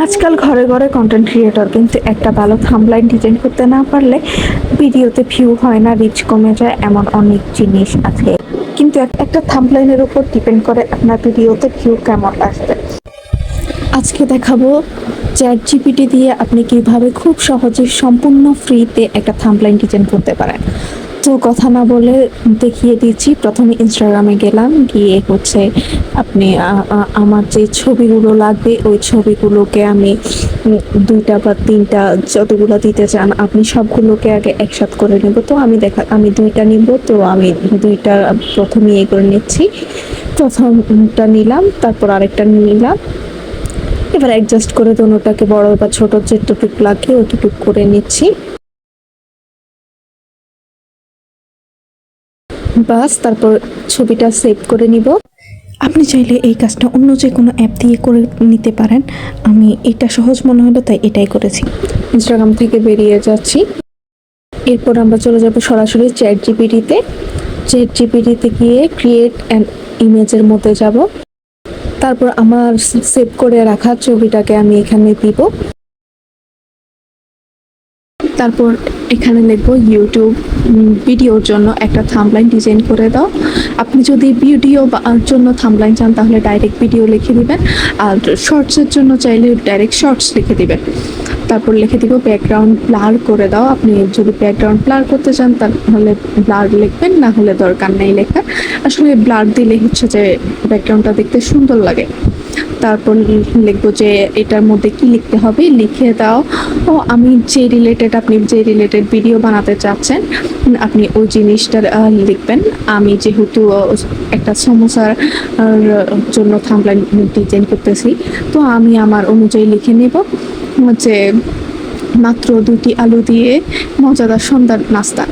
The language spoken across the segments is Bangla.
আজকাল ঘরে ঘরে কন্টেন্ট ক্রিয়েটর, কিন্তু একটা ভালো থাম্বলাইন ডিজাইন করতে না পারলে ভিডিওতে ভিউ হয় না, রিচ কমে যায়, এমন অনেক জিনিস আছে। কিন্তু একটা থাম্বলাইনের উপর ডিপেন্ড করে আপনার ভিডিওতে ভিউ কেমন আসবে। আজকে দেখাবো চ্যাট জিপিটি দিয়ে আপনি কিভাবে খুব সহজে সম্পূর্ণ ফ্রিতে একটা থাম্বলাইন ডিজাইন করতে পারেন। তো কথা না বলে দেখিয়ে দিচ্ছি। প্রথমে ইনস্টাগ্রামে গেলাম, গিয়ে হচ্ছে আপনি আমার যে ছবিগুলো লাগবে ওই ছবিগুলোকে আমি 2টা বা 3টা যতগুলো দিতে চান আপনি সবগুলোকে আগে একসাথে করে নেব। তো আমি 2টা নিব, তো আমি 2টা প্রথমে ইয়ে করে নিচ্ছি। প্রথমটা নিলাম, তারপর আরেকটা নিলাম। এবার অ্যাডজাস্ট করে দোনোটাকে বড় বা ছোট যেটুকু লাগে ওইটুকু করে নিচ্ছি। বাস, তারপর ছবিটা সেভ করে নিব। আপনি চাইলে এই কাজটা অন্য যে কোনো অ্যাপ দিয়ে করে নিতে পারেন। আমি এটা সহজ মনে হলো তাই এটাই করেছি। ইনস্টাগ্রাম থেকে বেরিয়ে যাচ্ছি। এরপর আমরা চলে যাব সরাসরি চ্যাট জিপিটিতে। চ্যাট জিপিটিতে গিয়ে ক্রিয়েট অ্যান ইমেজের মধ্যে যাব। তারপর আমার সেভ করে রাখা ছবিটাকে আমি এখানে দিব। তারপর এখানে লিখবো ইউটিউব ভিডিওর জন্য একটা থাম্বলাইন ডিজাইন করে দাও। আপনি যদি ভিডিও জন্য থাম্বলাইন চান তাহলে ডাইরেক্ট ভিডিও লিখে দিবেন, আর শর্টসের জন্য চাইলে ডাইরেক্ট শর্টস লিখে দিবেন। তারপর লিখে দিব ব্যাকগ্রাউন্ড ব্লার করে দাও। আপনি যদি ব্যাকগ্রাউন্ড ব্লার করতে চান তাহলে ব্লার লিখবেন, না হলে দরকার নেই লেখা। আসলে ব্লার দিলে হচ্ছে যে ব্যাকগ্রাউন্ডটা দেখতে সুন্দর লাগে। তারপর লিখবো যে এটার মধ্যে কি লিখতে হবে, লিখে দাও। আপনি যে রিলেটেড ভিডিও বানাতে চাচ্ছেন আপনি ওই জিনিসটা লিখবেন। আমি যেহেতু একটা সমোসার জন্য থাম্বলাইন ডিজাইন করতেছি, তো আমি আমার অনুযায়ী লিখে নেব যে মাত্র 2টি আলু দিয়ে মজাদার সন্ধ্যার নাস্তা।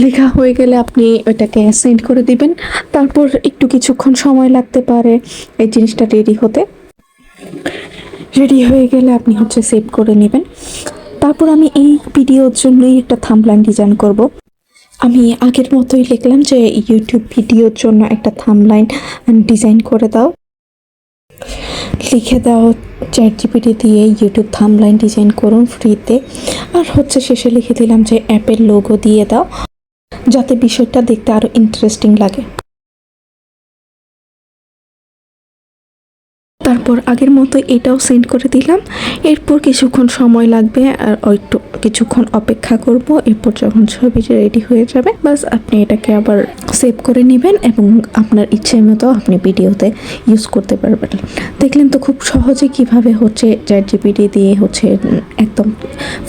লেখা হয়ে গেলে আপনি ওইটাকে সেন্ড করে দিবেন। তারপর কিছুক্ষণ সময় লাগতে পারে এই জিনিসটা রেডি হতে। রেডি হয়ে গেলে আপনি হচ্ছে সেভ করে নেবেন। তারপর আমি এই ভিডিওর জন্যই একটা থাম্বলাইন ডিজাইন করব। আমি আগের মতোই লিখলাম যে ইউটিউব ভিডিওর জন্য একটা থাম্বলাইন ডিজাইন করে দাও। লিখে দাও চ্যাট জিপিটি দিয়ে ইউটিউব থাম্বলাইন ডিজাইন করুন ফ্রিতে। আর হচ্ছে শেষে লিখে দিলাম যে অ্যাপের লোগো দিয়ে দাও, যাতে বিষয়টা দেখতে আরো ইন্টারেস্টিং লাগে। তারপর আগের মতো এটাও সেন্ড করে দিলাম। এরপর কিছুক্ষণ সময় লাগবে আর একটু কিছুক্ষণ অপেক্ষা করব। এরপর যখন ছবিটা রেডি হয়ে যাবে বাস আপনি এটাকে আবার সেভ করে নেবেন এবং আপনার ইচ্ছে মতো আপনি ভিডিওতে ইউজ করতে পারবেন। দেখলেন তো খুব সহজে কিভাবে হচ্ছে চ্যাট জিপিটি দিয়ে হচ্ছে একদম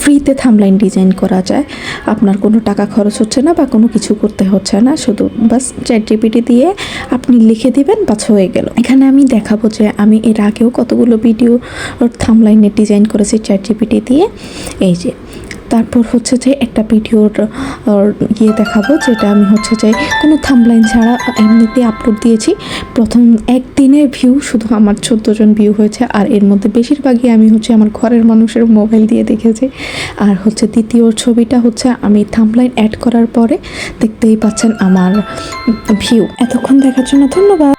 ফ্রিতে থাম্বলাইন ডিজাইন করা যায়। আপনার কোনো টাকা খরচ হচ্ছে না বা কোনো কিছু করতে হচ্ছে না, শুধু বাস চ্যাট জিপিটি দিয়ে আপনি লিখে দিবেন, বাস হয়ে গেল। এখানে আমি দেখাবো যে আমি এর আগেও কতগুলো ভিডিও থাম্বলাইনের ডিজাইন করেছি চ্যাট জিপিটি দিয়ে। এই যে তারপর হচ্ছে যে একটা ভিডিওর দেখাবো যেটা আমি হচ্ছে যে কোনো থাম্বলাইন ছাড়া এমনিতে আপলোড দিয়েছি। প্রথম একদিনের ভিউ শুধু আমার 14 জন ভিউ হয়েছে, আর এর মধ্যে বেশিরভাগই আমি হচ্ছে আমার ঘরের মানুষের মোবাইল দিয়ে দেখেছি। আর হচ্ছে দ্বিতীয় ছবিটা হচ্ছে আমি থাম্বলাইন অ্যাড করার পরে দেখতেই পাচ্ছেন আমার ভিউ। এতক্ষণ দেখার জন্য ধন্যবাদ।